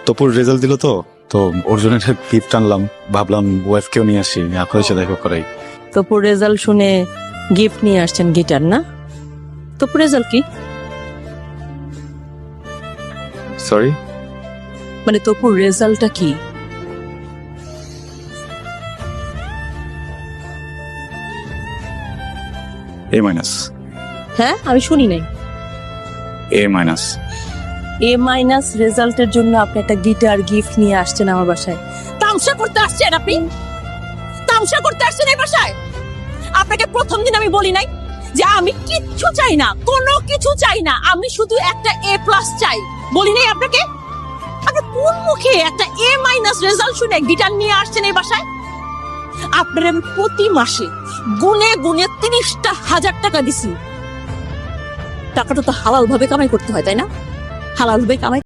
তপুর result দিল তো তো ওর জন্য একটা গিফট আনলাম, ভাবলাম ওয়াইফকেও নিয়ে আসি, আপনাদের সাথে দেখা করাই। তপুর রেজাল্ট শুনে গিফট নিয়ে আসছেন গিটার না? তপুর রেজাল্ট কি? সরি, মানে তপুর রেজাল্টটা কি? এ মাইনাস। হ্যাঁ, আমি শুনি নাই। এ মাইনাস। এ মাইনাস রেজাল্টের জন্য আপনি একটা গিটার গিফট নিয়ে আসছেন আমার বাসায়। তামসা করতে আসছেন আপনি? তামসা করতে আসছেন এই বাসায়? আপনাকে প্রথম দিন আমি বলি নাই যে আমি কিচ্ছু চাই না, কোনো কিছু চাই না, আমি শুধু একটা এ প্লাস চাই? বলি নাই আপনাকে? আপনি কোন মুখে একটা এ মাইনাস রেজাল্ট শুনে গিটার নিয়ে আসছেন এই বাসায়? আপনার আমি প্রতি মাসে গুনে গুনে 30,000 টাকা দিছি। টাকাটা তো হালাল ভাবে কামাই করতে হয়, তাই না? হালাল ভাবে কামাই